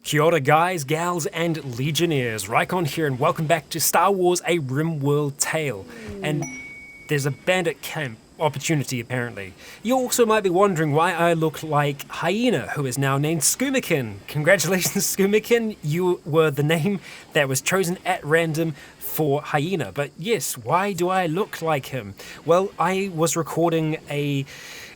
Kia ora guys, gals, and legionnaires. Rycon here, and welcome back to Star Wars A RimWorld Tale. And there's a bandit camp opportunity, apparently. You also might be wondering why I look like Hyena, who is now named Skoomakin. Congratulations, Skoomakin. You were the name that was chosen at random for Hyena. But yes, why do I look like him? Well, I was recording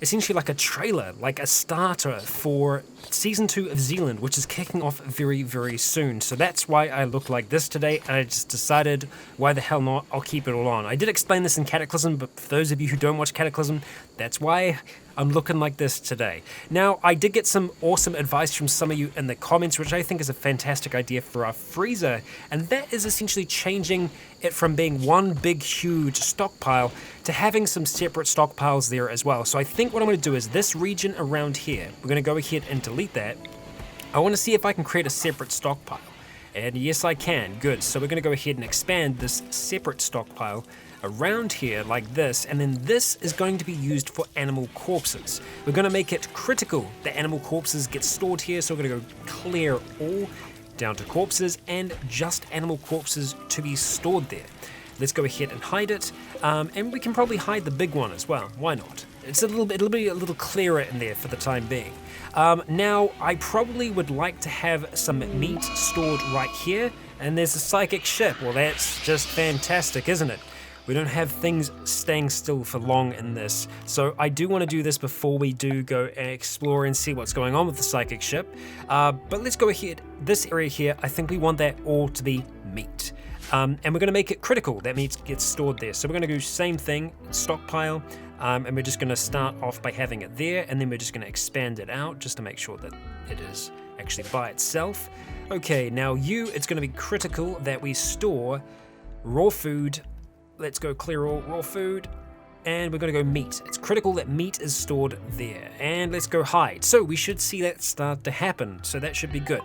essentially like a trailer, like a starter for Season 2 of Zealand, which is kicking off very, very soon. So that's why I look like this today, and I just decided, why the hell not, I'll keep it all on. I did explain this in Cataclysm, but for those of you who don't watch Cataclysm, that's why I'm looking like this today. Now, I did get some awesome advice from some of you in the comments, which I think is a fantastic idea for our freezer, and that is essentially changing it from being one big, huge stockpile to having some separate stockpiles there as well. So I think what I'm going to do is this region around here, we're going to go ahead and delete that. I want to see if I can create a separate stockpile. And yes, I can. Good. So we're going to go ahead and expand this separate stockpile around here like this, and then this is going to be used for animal corpses. We're going to make it critical that animal corpses get stored here, so we're going to go clear all down to corpses and just animal corpses to be stored there. Let's go ahead and hide it, and we can probably hide the big one as well. Why not? It'll be a little clearer in there for the time being. Now, I probably would like to have some meat stored right here, and there's a psychic ship. Well, that's just fantastic, isn't it? We don't have things staying still for long in this, so I do want to do this before we do go and explore and see what's going on with the psychic ship. But let's go ahead. This area here, I think we want that all to be meat. And we're going to make it critical that meat gets stored there. So we're going to do same thing, stockpile, and we're just going to start off by having it there, and then we're just going to expand it out just to make sure that it is actually by itself. Okay, now it's going to be critical that we store raw food. Let's go clear all raw food, and we're going to go meat. It's critical that meat is stored there, and let's go hide. So we should see that start to happen, so that should be good.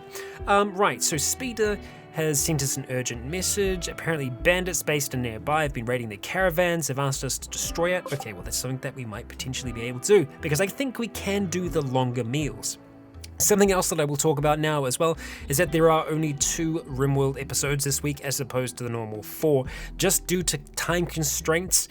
Right, so Speeder has sent us an urgent message. Apparently bandits based in nearby have been raiding their caravans. They've asked us to destroy it. Okay, well that's something that we might potentially be able to do, because I think we can do the longer meals. Something else that I will talk about now as well is that there are only 2 RimWorld episodes this week as opposed to the normal 4, just due to time constraints.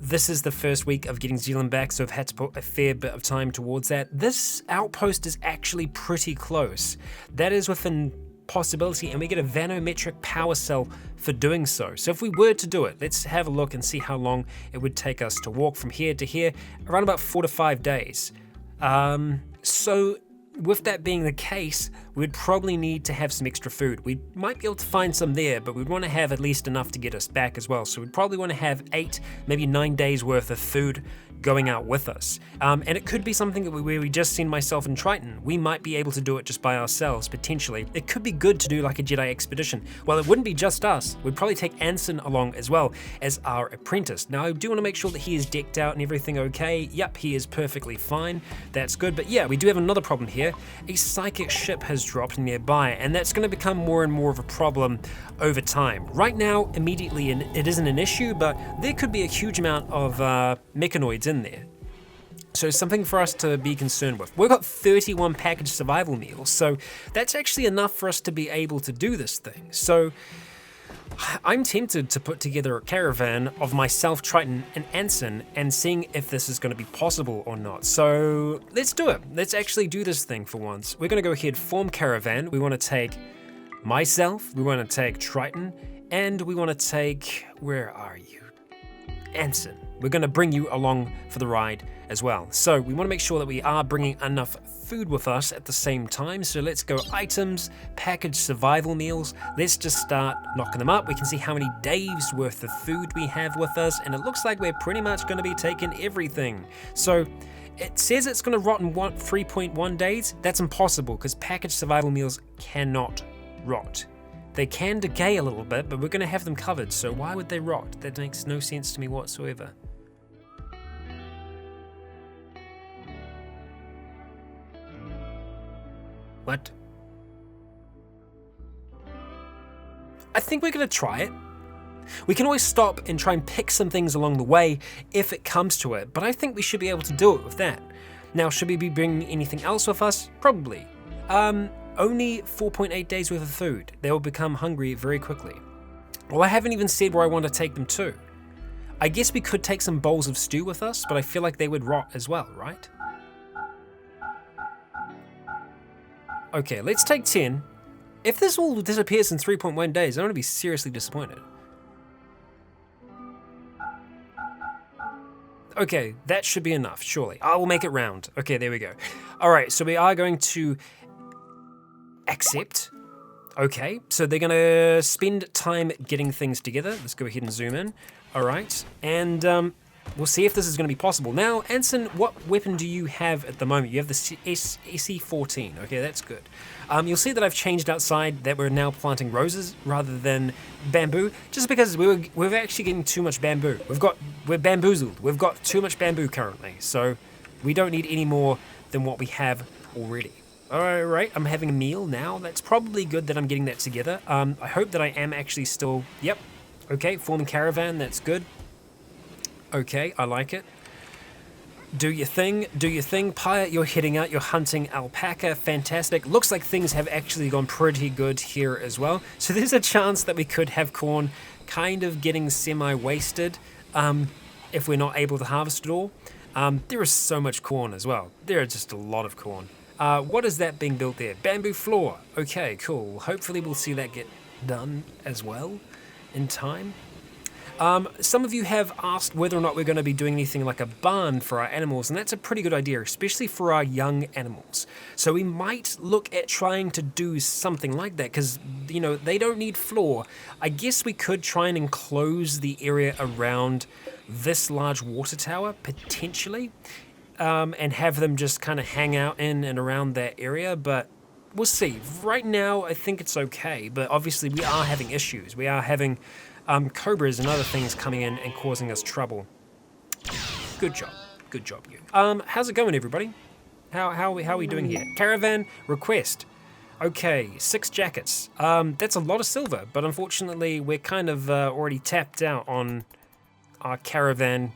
This is the first week of getting Zealand back, so I've had to put a fair bit of time towards that. This outpost is actually pretty close. That is within possibility, and we get a vanometric power cell for doing so. So if we were to do it, let's have a look and see how long it would take us to walk from here to here, around about 4 to 5 days. So with that being the case, we'd probably need to have some extra food. We might be able to find some there, but we'd want to have at least enough to get us back as well. So we'd probably want to have 8, maybe 9 days worth of food going out with us. And it could be something that where we just send myself and Triton. We might be able to do it just by ourselves, potentially. It could be good to do like a Jedi expedition. Well, it wouldn't be just us. We'd probably take Anson along as well as our apprentice. Now, I do want to make sure that he is decked out and everything okay. Yep, he is perfectly fine. That's good. But yeah, we do have another problem here. A psychic ship has dropped nearby, and that's going to become more and more of a problem over time. Right now, immediately, it isn't an issue, but there could be a huge amount of mechanoids in there. So something for us to be concerned with. We've got 31 packaged survival meals, so that's actually enough for us to be able to do this thing. So I'm tempted to put together a caravan of myself, Triton, and Anson, and seeing if this is going to be possible or not. So let's do it. Let's actually do this thing for once. We're going to go ahead, form caravan. We want to take myself, we want to take Triton, and we want to take, where are you? Anson. We're going to bring you along for the ride as well. So we want to make sure that we are bringing enough food with us at the same time. So let's go items, packaged survival meals. Let's just start knocking them up. We can see how many days worth of food we have with us, and it looks like we're pretty much going to be taking everything. So it says it's going to rot in 3.1 days. That's impossible, because packaged survival meals cannot rot. They can decay a little bit, but we're going to have them covered, so why would they rot? That makes no sense to me whatsoever. What? I think we're going to try it. We can always stop and try and pick some things along the way if it comes to it, but I think we should be able to do it with that. Now, should we be bringing anything else with us? Probably. Only 4.8 days worth of food. They will become hungry very quickly. Well, I haven't even said where I want to take them to. I guess we could take some bowls of stew with us, but I feel like they would rot as well, right? Okay, let's take 10. If this all disappears in 3.1 days, I'm going to be seriously disappointed. Okay, that should be enough, surely. I will make it round. Okay, there we go. All right, so we are going to accept. Okay, so they're gonna spend time getting things together. Let's go ahead and zoom in. All right, and we'll see if this is gonna be possible. Now, Anson, what weapon do you have at the moment? You have the SE14. Okay, that's good. You'll see that I've changed outside that we're now planting roses rather than bamboo, just because we're actually getting too much bamboo. We're bamboozled. We've got too much bamboo currently, so we don't need any more than what we have already. All right, I'm having a meal now. That's probably good that I'm getting that together. I hope that I am actually still, yep. Okay, forming caravan, that's good. Okay, I like it. Do your thing, Pyre, you're heading out, you're hunting alpaca, fantastic. Looks like things have actually gone pretty good here as well. So there's a chance that we could have corn kind of getting semi-wasted if we're not able to harvest it all. There is so much corn as well. There are just a lot of corn. What is that being built there? Bamboo floor. Okay, cool. Hopefully we'll see that get done as well in time. Some of you have asked whether or not we're going to be doing anything like a barn for our animals, and that's a pretty good idea, especially for our young animals. So we might look at trying to do something like that, because, you know, they don't need floor. I guess we could try and enclose the area around this large water tower, potentially, and have them just kind of hang out in and around that area, but we'll see. Right now, I think it's okay, but obviously we are having issues. We are having cobras and other things coming in and causing us trouble. Good job you. How's it going, everybody? How are we doing here? Caravan request. Okay, 6 jackets. That's a lot of silver, but unfortunately we're kind of already tapped out on our caravan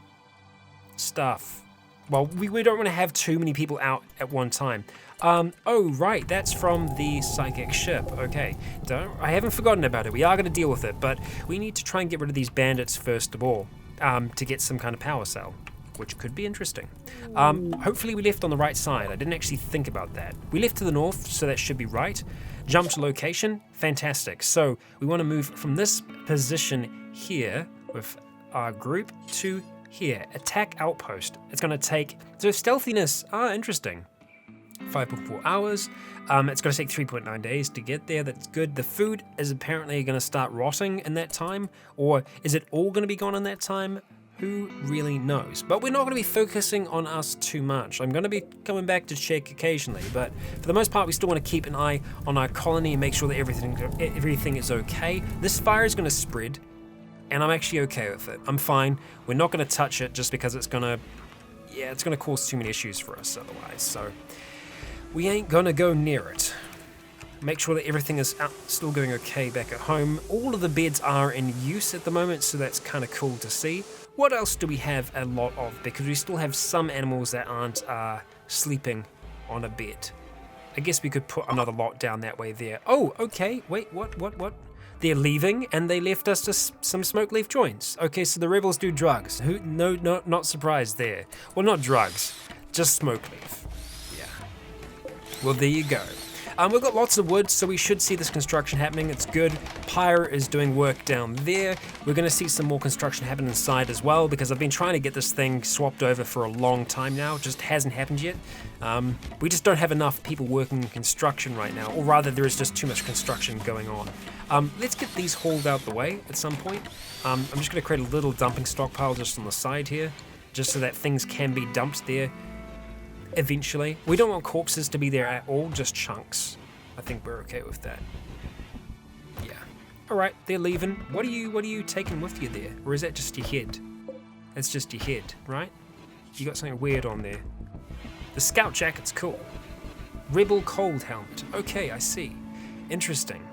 stuff. Well, we don't want to have too many people out at one time. Oh, right, that's from the psychic ship. Okay, I haven't forgotten about it. We are going to deal with it, but we need to try and get rid of these bandits first of all, to get some kind of power cell, which could be interesting. Hopefully we left on the right side. I didn't actually think about that. We left to the north, so that should be right. Jump to location, fantastic. So we want to move from this position here with our group to here. Attack outpost. It's going to take, so stealthiness, interesting. 5.4 hours. It's going to take 3.9 days to get there. That's good. The food is apparently going to start rotting in that time, or is it all going to be gone in that time? Who really knows? But we're not going to be focusing on us too much. I'm going to be coming back to check occasionally, but for the most part, we still want to keep an eye on our colony and make sure that everything is okay. This fire is going to spread, and I'm actually okay with it. I'm fine. We're not going to touch it just because it's going to cause too many issues for us otherwise. So we ain't gonna go near it. Make sure that everything is still going okay back at home. All of the beds are in use at the moment, so that's kind of cool to see. What else do we have a lot of? Because we still have some animals that aren't sleeping on a bed. I guess we could put another lot down that way there. Oh, okay, wait, what? They're leaving, and they left us just some smoke leaf joints. Okay, so the rebels do drugs. No, not surprised there. Well, not drugs, just smoke leaf. Well, there you go. We've got lots of wood, so we should see this construction happening. It's good. Pyre is doing work down there. We're going to see some more construction happen inside as well, because I've been trying to get this thing swapped over for a long time now. It just hasn't happened yet. We just don't have enough people working in construction right now, or rather there is just too much construction going on. Let's get these hauled out the way at some point. I'm just going to create a little dumping stockpile just on the side here, just so that things can be dumped there. Eventually. We don't want corpses to be there at all, just chunks. I think we're okay with that. Yeah. Alright, they're leaving. What are you taking with you there? Or is that just your head? That's just your head, right? You got something weird on there. The scout jacket's cool. Rebel cold helmet. Okay, I see. Interesting.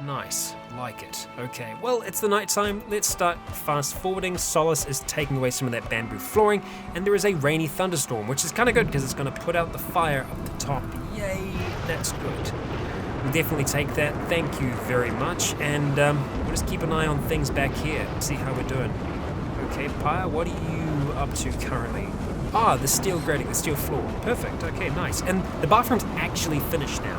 Nice. Like it. Okay, well, it's the nighttime. Let's start fast forwarding. Solace is taking away some of that bamboo flooring, and there is a rainy thunderstorm, which is kind of good because it's going to put out the fire up the top. Yay! That's good. We'll definitely take that. Thank you very much. And we'll just keep an eye on things back here. See how we're doing. Okay, Pyre, what are you up to currently? Ah, the steel grating, the steel floor. Perfect. Okay, nice. And the bathroom's actually finished now.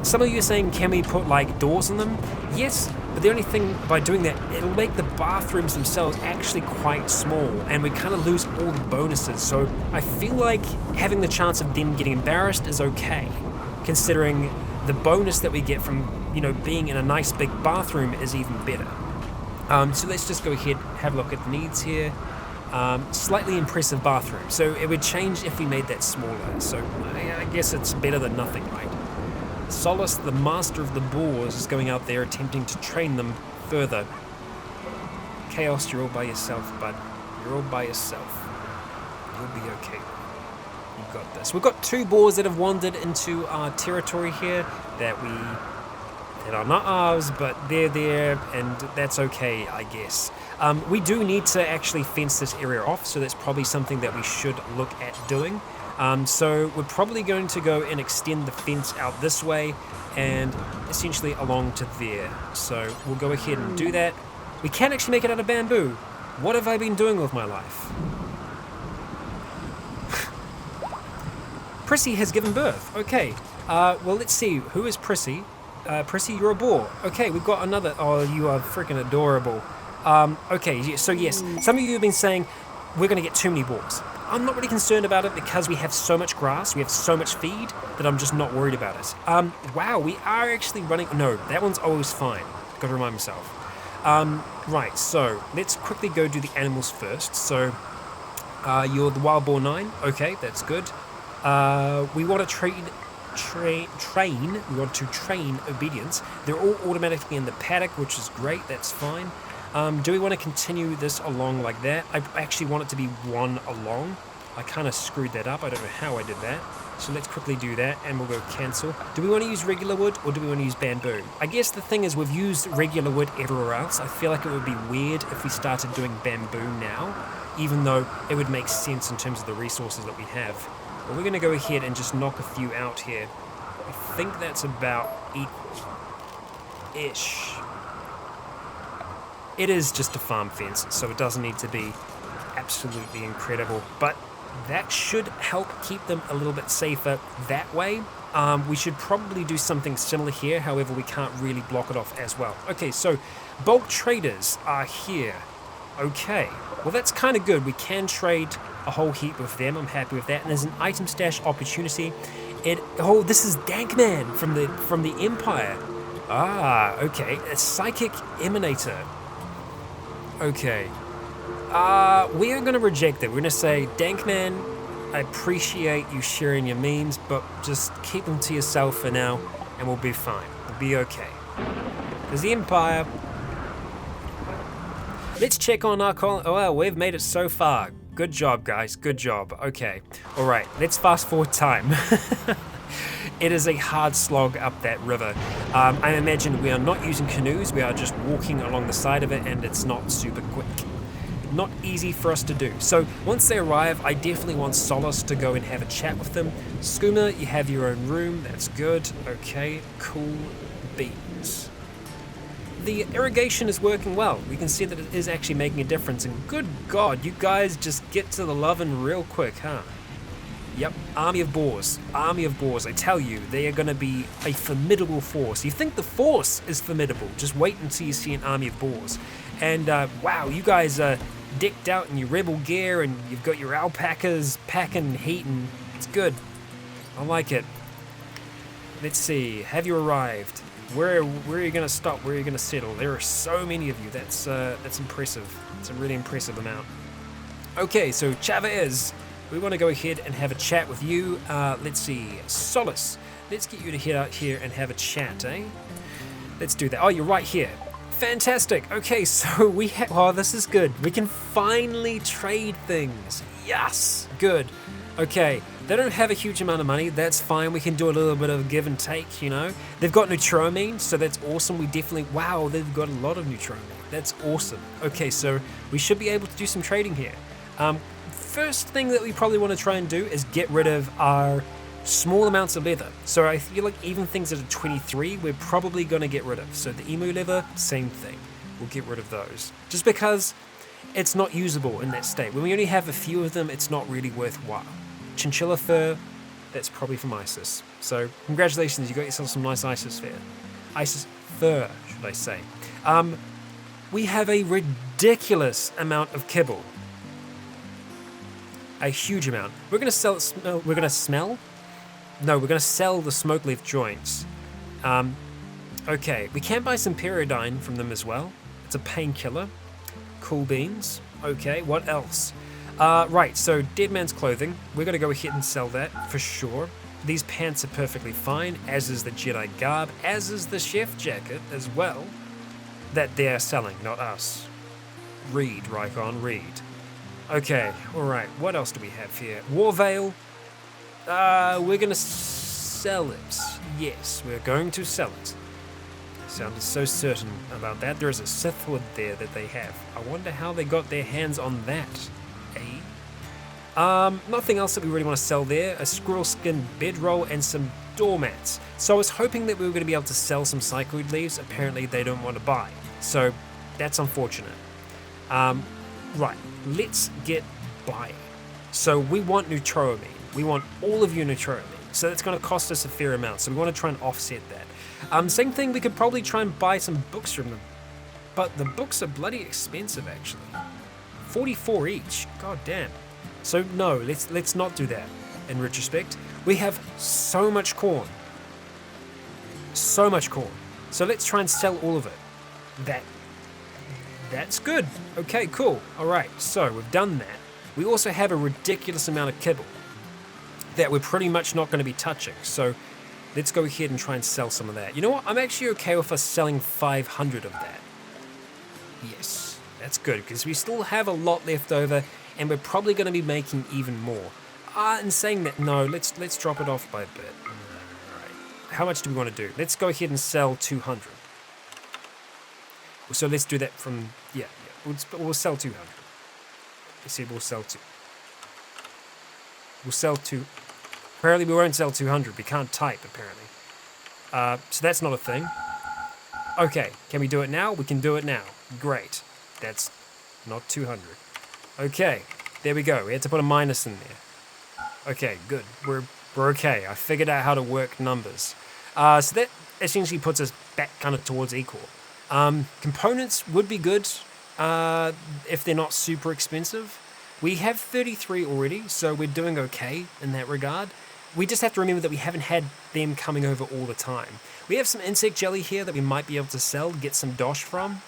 Some of you are saying, can we put like doors on them? Yes, but the only thing by doing that, it'll make the bathrooms themselves actually quite small, and we kind of lose all the bonuses. So I feel like having the chance of them getting embarrassed is okay, considering the bonus that we get from, being in a nice big bathroom is even better. So let's just go ahead, have a look at the needs here. Slightly impressive bathroom. So it would change if we made that smaller. So I guess it's better than nothing, right? Solace, the master of the boars, is going out there attempting to train them further. Chaos, you're all by yourself, bud. You're all by yourself. You'll be okay. You've got this. We've got 2 boars that have wandered into our territory here that are not ours, but they're there, and that's okay, I guess. We do need to actually fence this area off, so that's probably something that we should look at doing. So we're probably going to go and extend the fence out this way and essentially along to there. So we'll go ahead and do that. We can actually make it out of bamboo. What have I been doing with my life? Prissy has given birth. Okay. Well, let's see. Who is Prissy? Prissy, you're a boar. Okay, we've got another. Oh, you are freaking adorable. Okay, so yes, some of you have been saying we're going to get too many boars. I'm not really concerned about it because we have so much grass, we have so much feed that I'm just not worried about it. Wow, we are actually running. No, that one's always fine. Got to remind myself. Right, so let's quickly go do the animals first. So you're the wild boar 9. Okay, that's good. We want to train. We want to train obedience. They're all automatically in the paddock, which is great. That's fine. Do we want to continue this along like that? I actually want it to be 1 along. I kind of screwed that up. I don't know how I did that. So let's quickly do that, and we'll go cancel. Do we want to use regular wood, or do we want to use bamboo? I guess the thing is we've used regular wood everywhere else. I feel like it would be weird if we started doing bamboo now, even though it would make sense in terms of the resources that we have. But we're going to go ahead and just knock a few out here. I think that's about equal-ish. It is just a farm fence, so it doesn't need to be absolutely incredible, but that should help keep them a little bit safer that way. We should probably do something similar here, however we can't really block it off as well. Okay, so bulk traders are here. Okay, well that's kind of good. We can trade a whole heap with them. I'm happy with that. And there's an item stash opportunity. This is Dankman from the Empire. Ah, okay, a psychic emanator. Okay. We are going to reject it. We're going to say, Dankman, I appreciate you sharing your memes, but just keep them to yourself for now, and we'll be fine. We'll be okay. Because the Empire... Let's check on our call. Oh, well, we've made it so far. Good job, guys. Good job. Okay. All right. Let's fast forward time. It is a hard slog up that river. I imagine we are not using canoes. We are just walking along the side of it, and it's not super quick. Not easy for us to do. So once they arrive, I definitely want Solace to go and have a chat with them. Skooma, you have your own room. That's good. Okay. Cool beans. The irrigation is working well. We can see that it is actually making a difference. And good God, you guys just get to the lovin' real quick, huh? Yep, army of boars. Army of boars. I tell you, they are going to be a formidable force. You think the force is formidable. Just wait until you see an army of boars. And wow, you guys are decked out in your rebel gear, and you've got your alpacas packing heat, and it's good. I like it. Let's see. Have you arrived? Where are you going to stop? Where are you going to settle? There are so many of you. That's impressive. It's a really impressive amount. Okay, so Chavez, we want to go ahead and have a chat with you. Let's see. Solace, let's get you to head out here and have a chat, eh? Let's do that. Oh, you're right here. Fantastic. Okay, so we have... Oh, this is good. We can finally trade things. Yes. Good. Okay. They don't have a huge amount of money. That's fine. We can do a little bit of give and take, you know. They've got neutramine, so that's awesome. We definitely... Wow, they've got a lot of neutramine. That's awesome. Okay, so we should be able to do some trading here. First thing that we probably want to try and do is get rid of our small amounts of leather. So I feel like even things that are 23, we're probably going to get rid of. So the emu leather, same thing. We'll get rid of those. Just because it's not usable in that state. When we only have a few of them, it's not really worthwhile. Chinchilla fur, that's probably from Isis. So congratulations, you got yourself some nice Isis fur. Isis fur, should I say. We have a ridiculous amount of kibble. A huge amount. We're going to sell. We're going to smell. No, we're going to sell the smoke leaf joints. Okay, we can buy some pyridine from them as well. It's a painkiller. Cool beans. Okay, what else? Right, so dead man's clothing. We're going to go ahead and sell that for sure. These pants are perfectly fine, as is the Jedi garb, as is the chef jacket as well. That they're selling, not us. Read, Rykon, read. Okay, alright, what else do we have here? War Veil. We're gonna sell it. Yes, we're going to sell it. I sounded so certain about that. There is a Sith hood there that they have. I wonder how they got their hands on that. Nothing else that we really want to sell there. A squirrel skin bedroll and some doormats. So I was hoping that we were going to be able to sell some cycloid leaves. Apparently they don't want to buy. So that's unfortunate. Right, let's get buying. So we want neutroamine. We want all of your neutroamine. So that's going to cost us a fair amount. So we want to try and offset that. Same thing, we could probably try and buy some books from them. But the books are bloody expensive, actually. 44 each. God damn. So no, let's not do that. In retrospect, we have so much corn. So much corn. So let's try and sell all of it. That's good. Okay, cool. Alright, so we've done that. We also have a ridiculous amount of kibble that we're pretty much not going to be touching. So let's go ahead and try and sell some of that. You know what? I'm actually okay with us selling 500 of that. Yes, that's good, because we still have a lot left over, and we're probably going to be making even more. In saying that, no, let's drop it off by a bit. Alright. How much do we want to do? Let's go ahead and sell 200. So let's do that from, yeah, we'll sell 200. I said we'll sell 2. We'll sell 2. Apparently we won't sell 200. We can't type, apparently. So that's not a thing. Okay, can we do it now? We can do it now. Great. That's not 200. Okay, there we go. We had to put a minus in there. Okay, good. We're okay. I figured out how to work numbers. So that essentially puts us back kind of towards equal. Components would be good if they're not super expensive. We have 33 already, so we're doing okay in that regard. We just have to remember that we haven't had them coming over all the time. We have some insect jelly here that we might be able to sell, get some dosh from,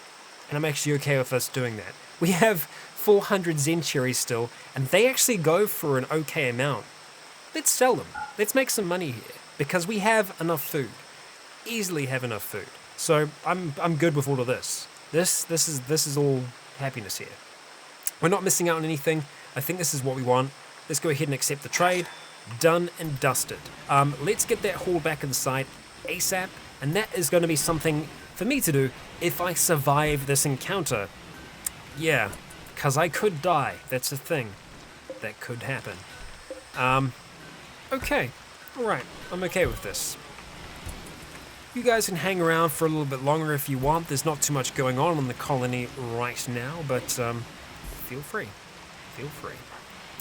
and I'm actually okay with us doing that. We have 400 Zen cherries still, and they actually go for an okay amount. Let's sell them. Let's make some money here, because we have enough food. Easily have enough food. So I'm good with all of this. This is all happiness here. We're not missing out on anything. I think this is what we want. Let's go ahead and accept the trade. Done and dusted. Let's get that haul back inside ASAP, and that is going to be something for me to do if I survive this encounter. Yeah, because I could die. That's a thing that could happen. Okay, alright, I'm okay with this. You guys can hang around for a little bit longer if you want. There's not too much going on in the colony right now, but feel free. Feel free.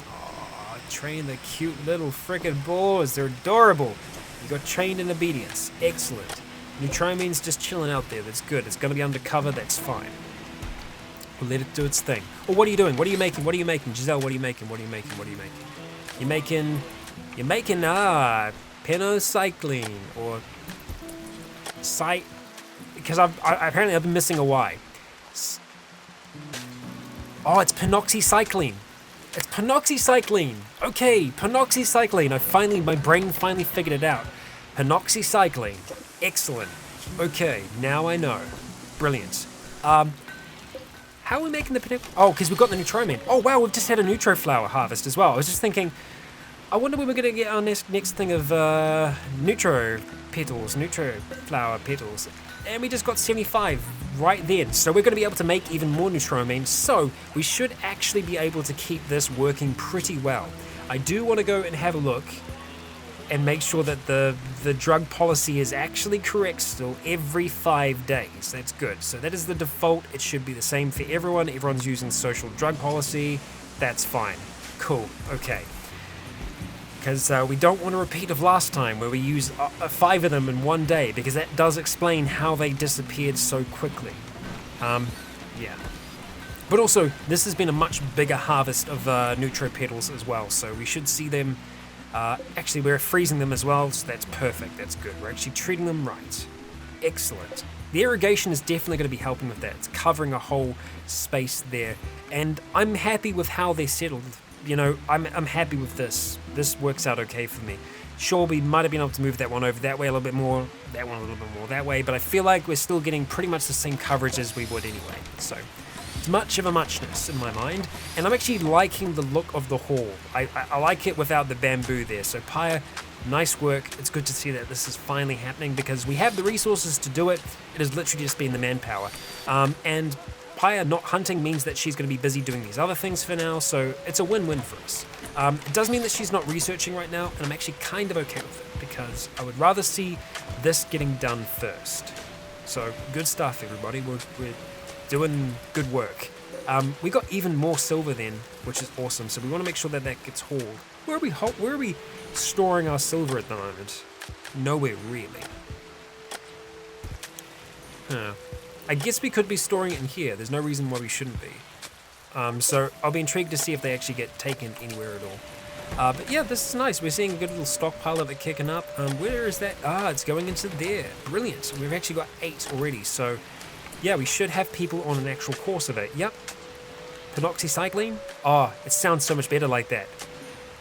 Aw, train the cute little frickin' boars. They're adorable. You got trained in obedience. Excellent. Neutroamine's just chilling out there. That's good. It's going to be undercover. That's fine. We'll let it do its thing. Oh, what are you doing? What are you making? What are you making? Giselle, what are you making? What are you making? What are you making? You're making, penocycline, or because apparently I've been missing a Y. Oh, it's penoxycycline. It's penoxycycline. Okay, penoxycycline. My brain finally figured it out. Penoxycycline. Excellent. Okay, now I know. Brilliant. How are we making the oh, because we've got the neutroamine. Oh wow, we've just had a neutro flower harvest as well. I was just thinking, I wonder when we're going to get our next thing of neutro flower petals. And we just got 75 right then. So we're going to be able to make even more neutroamine. So we should actually be able to keep this working pretty well. I do want to go and have a look and make sure that the drug policy is actually correct still every 5 days. That's good. So that is the default. It should be the same for everyone. Everyone's using social drug policy. That's fine. Cool. Okay. Because we don't want a repeat of last time where we used 5 of them in one day, because that does explain how they disappeared so quickly. Yeah. But also, this has been a much bigger harvest of neutro petals as well, so we should see them. Actually, we're freezing them as well, so that's perfect. That's good. We're actually treating them right. Excellent. The irrigation is definitely going to be helping with that. It's covering a whole space there, and I'm happy with how they settled. You know, I'm happy with this. This works out okay for me. Sure, we might have been able to move that one over that way a little bit more, that one a little bit more that way, but I feel like we're still getting pretty much the same coverage as we would anyway. So, it's much of a muchness in my mind, and I'm actually liking the look of the hall. I like it without the bamboo there. So, Pyre, nice work. It's good to see that this is finally happening, because we have the resources to do it. It has literally just been the manpower. And Pyre not hunting means that she's going to be busy doing these other things for now, so it's a win-win for us. It does mean that she's not researching right now, and I'm actually kind of okay with it, because I would rather see this getting done first. So, good stuff, everybody. We're doing good work. We got even more silver then, which is awesome, so we want to make sure that that gets hauled. Where are we storing our silver at the moment? Nowhere, really. I guess we could be storing it in here. There's no reason why we shouldn't be. So I'll be intrigued to see if they actually get taken anywhere at all. But yeah, this is nice. We're seeing a good little stockpile of it kicking up. Where is that? It's going into there. Brilliant. We've actually got 8 already. So yeah, we should have people on an actual course of it. Yep. Penoxycycline? It sounds so much better like that.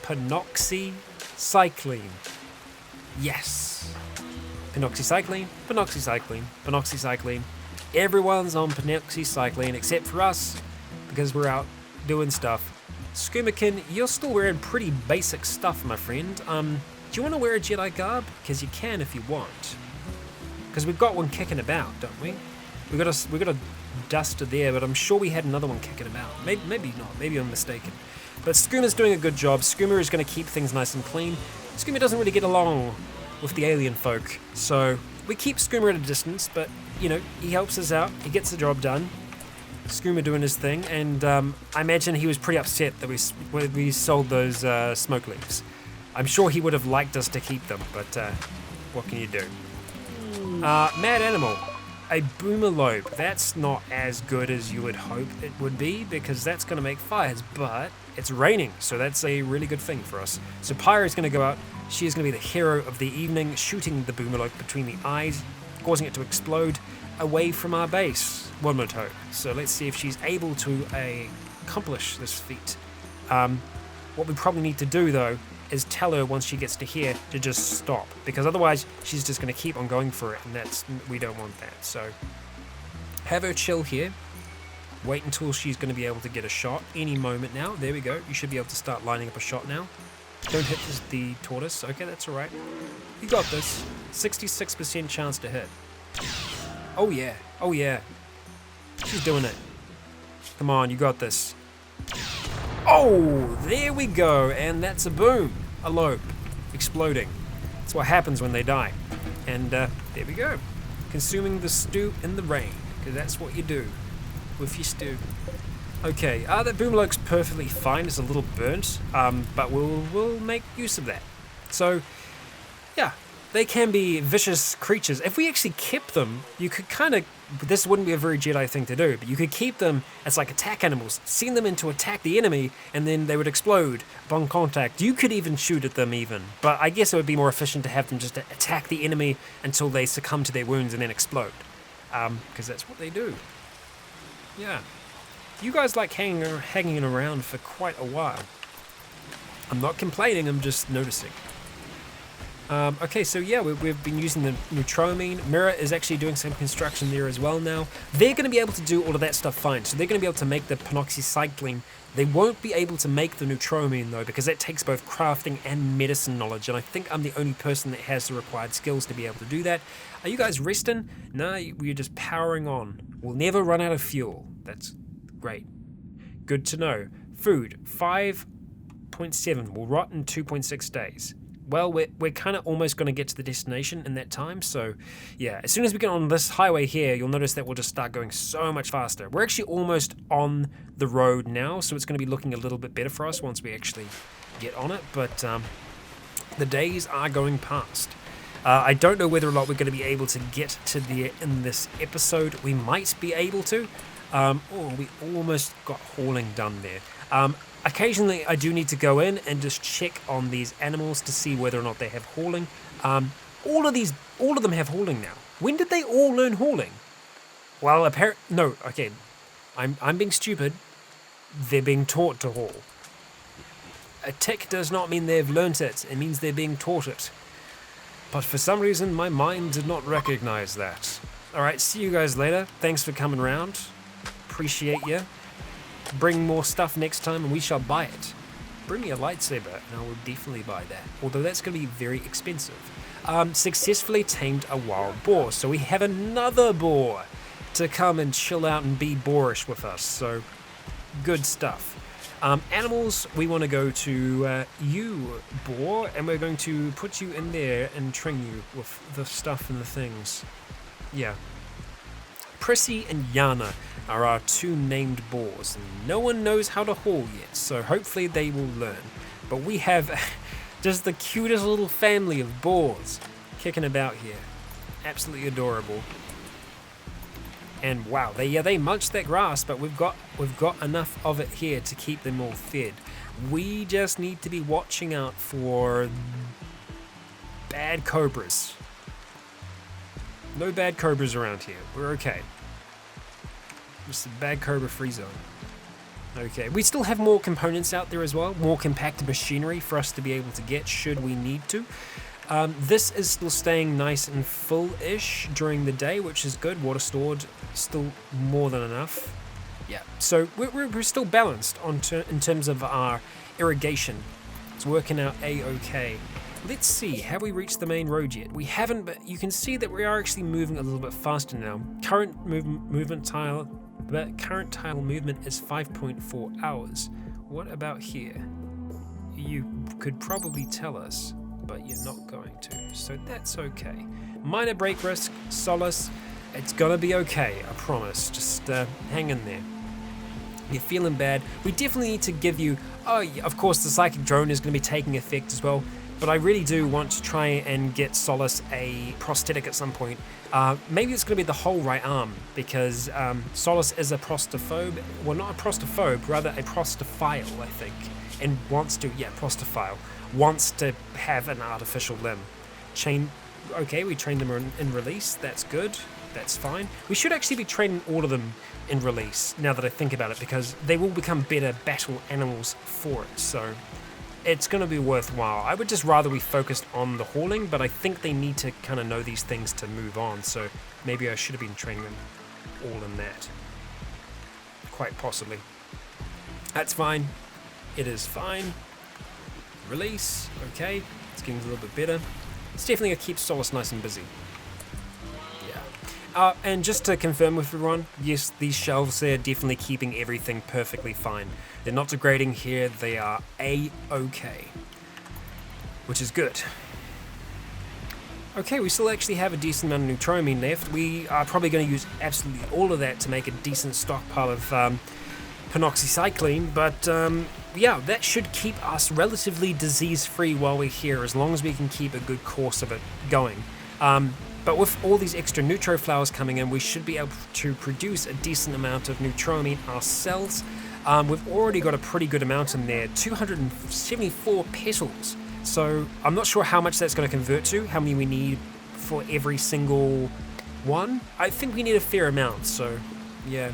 Penoxycycline. Yes. Penoxycycline, penoxycycline, penoxycycline. Everyone's on penoxycycline except for us, because we're out doing stuff. Skoomakin, you're still wearing pretty basic stuff, my friend. Do you want to wear a Jedi garb? Because you can if you want. Because we've got one kicking about, don't we? We got a duster there, but I'm sure we had another one kicking about. Maybe not. Maybe I'm mistaken. But Skooma's doing a good job. Skooma is going to keep things nice and clean. Skooma doesn't really get along with the alien folk, so we keep Skooma at a distance, but you know, he helps us out, he gets the job done. Skooma doing his thing, and I imagine he was pretty upset that we sold those smoke leaves. I'm sure he would have liked us to keep them, but what can you do? Mad animal, a boomerlobe. That's not as good as you would hope it would be, because that's going to make fires, but it's raining, so that's a really good thing for us. So Pyre is going to go out. She is going to be the hero of the evening, shooting the boomerlobe between the eyes, causing it to explode away from our base. One more toe. So let's see if she's able to accomplish this feat. What we probably need to do, though, is tell her once she gets to here to just stop, because otherwise she's just going to keep on going for it, and we don't want that. So have her chill here. Wait until she's going to be able to get a shot any moment now. There we go. You should be able to start lining up a shot now. Don't hit the tortoise. Okay, that's alright. You got this. 66% chance to hit. Oh yeah. Oh yeah. She's doing it. Come on, you got this. Oh, there we go. And that's a boom. A lobe. Exploding. That's what happens when they die. And there we go. Consuming the stew in the rain. Because that's what you do with your stew. Okay, that boom looks perfectly fine. It's a little burnt, but we'll make use of that. So, yeah, they can be vicious creatures. If we actually kept them, you could kind of, this wouldn't be a very Jedi thing to do, but you could keep them as like attack animals, send them in to attack the enemy, and then they would explode upon contact. You could even shoot at them even, but I guess it would be more efficient to have them just attack the enemy until they succumb to their wounds and then explode, because that's what they do. Yeah. You guys like hanging around for quite a while. I'm not complaining, I'm just noticing. Okay, so yeah, we've been using the neutroamine. Mira is actually doing some construction there as well now. They're going to be able to do all of that stuff fine. So they're going to be able to make the penoxycycline. They won't be able to make the neutroamine though, because that takes both crafting and medicine knowledge. And I think I'm the only person that has the required skills to be able to do that. Are you guys resting? No, we're just powering on. We'll never run out of fuel. That's great. Good to know. Food, 5.7 will rot in 2.6 days. well, we're kind of almost going to get to the destination in that time. So, yeah, as soon as we get on this highway here, you'll notice that we'll just start going so much faster. We're actually almost on the road now, so it's going to be looking a little bit better for us once we actually get on it. But the days are going past. I don't know whether or not we're going to be able to get to there in this episode. We might be able to. We almost got hauling done there. Occasionally, I do need to go in and just check on these animals to see whether or not they have hauling. All of them have hauling now. When did they all learn hauling? Well, no. Okay, I'm being stupid. They're being taught to haul. A tick does not mean they've learnt it. It means they're being taught it. But for some reason, my mind did not recognize that. All right, see you guys later. Thanks for coming around. Appreciate you. Bring more stuff next time and we shall buy it. Bring me a lightsaber and I will definitely buy that. Although that's going to be very expensive. Successfully tamed a wild boar. So we have another boar to come and chill out and be boorish with us. So good stuff. Animals, we want to go to you, boar, and we're going to put you in there and train you with the stuff and the things. Yeah. Prissy and Yana are our two named boars, and no one knows how to haul yet, so hopefully they will learn. But we have just the cutest little family of boars kicking about here. Absolutely adorable. And wow, they munch that grass, but we've got enough of it here to keep them all fed. We just need to be watching out for bad cobras. No bad cobras around here. We're okay. Just a bad cobra free zone. Okay, we still have more components out there as well, more compacted machinery for us to be able to get should we need to. This is still staying nice and full-ish during the day, which is good. Water stored, still more than enough. Yeah, so we're still balanced in terms of our irrigation. It's working out a-okay. Let's see, have we reached the main road yet? We haven't, but you can see that we are actually moving a little bit faster now. Current tile movement is 5.4 hours. What about here? You could probably tell us, but you're not going to, so that's okay. Minor brake risk, solace, it's gonna be okay, I promise. Just hang in there. You're feeling bad. We definitely need to give you, of course the psychic drone is gonna be taking effect as well, but I really do want to try and get Solace a prosthetic at some point. Maybe it's gonna be the whole right arm, because Solace is a prostophobe, well not a prostophobe, rather a prostophile, I think, and wants to, prostophile. Wants to have an artificial limb. Okay, we trained them in release, that's good, that's fine. We should actually be training all of them in release, now that I think about it, because they will become better battle animals for it, so it's going to be worthwhile. I would just rather we focused on the hauling, but I think they need to kind of know these things to move on, so maybe I should have been training them all in that. Quite possibly. That's fine. It is fine. Release, okay, it's getting a little bit better. It's definitely going to keep Solace nice and busy. Yeah. And just to confirm with everyone, yes, these shelves there are definitely keeping everything perfectly fine. They're not degrading here, they are A-okay. Which is good. Okay, we still actually have a decent amount of neutromine left. We are probably going to use absolutely all of that to make a decent stockpile of penoxycycline, but yeah, that should keep us relatively disease-free while we're here, as long as we can keep a good course of it going. But with all these extra neutro flowers coming in, we should be able to produce a decent amount of neutromine ourselves. We've already got a pretty good amount in there, 274 petals. So I'm not sure how much that's going to convert to, how many we need for every single one. I think we need a fair amount, so yeah.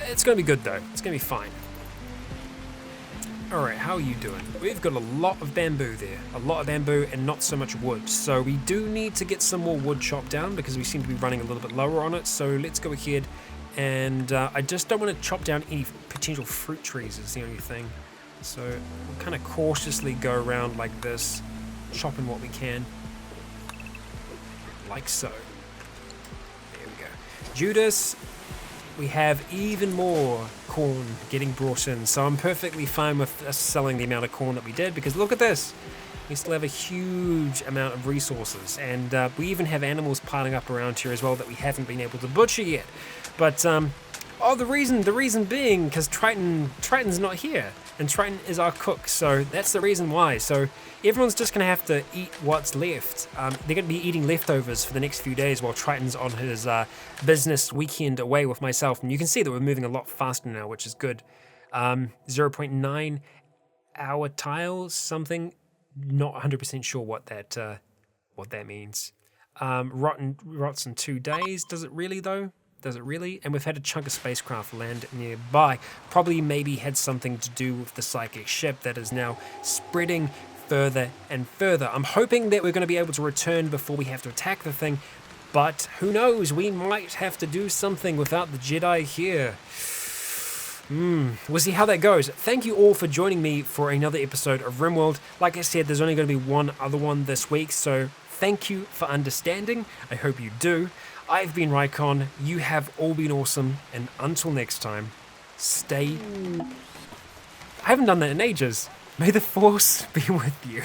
It's going to be good though, it's going to be fine. Alright, how are you doing? We've got a lot of bamboo there. A lot of bamboo and not so much wood. So we do need to get some more wood chopped down because we seem to be running a little bit lower on it. So let's go ahead and I just don't want to chop down any potential fruit trees is the only thing. So we'll kind of cautiously go around like this, chopping what we can. Like so. There we go. Judas. We have even more corn getting brought in, so I'm perfectly fine with us selling the amount of corn that we did, because look at this. We still have a huge amount of resources, and we even have animals piling up around here as well that we haven't been able to butcher yet. But the reason being because Triton's not here, and Triton is our cook, so that's the reason why. So everyone's just gonna have to eat what's left. They're gonna be eating leftovers for the next few days while Triton's on his business weekend away with myself, and you can see that we're moving a lot faster now, which is good. 0.9 hour tiles, something. Not 100% sure what that means. Rots in 2 days. Does it really though? Does it really? And we've had a chunk of spacecraft land nearby. Probably maybe had something to do with the psychic ship that is now spreading further and further. I'm hoping that we're going to be able to return before we have to attack the thing, but who knows? We might have to do something without the Jedi here. We'll see how that goes. Thank you all for joining me for another episode of RimWorld. Like I said, there's only going to be one other one this week, so thank you for understanding. I hope you do. I've been Rycon, you have all been awesome, and until next time, stay... I haven't done that in ages. May the Force be with you.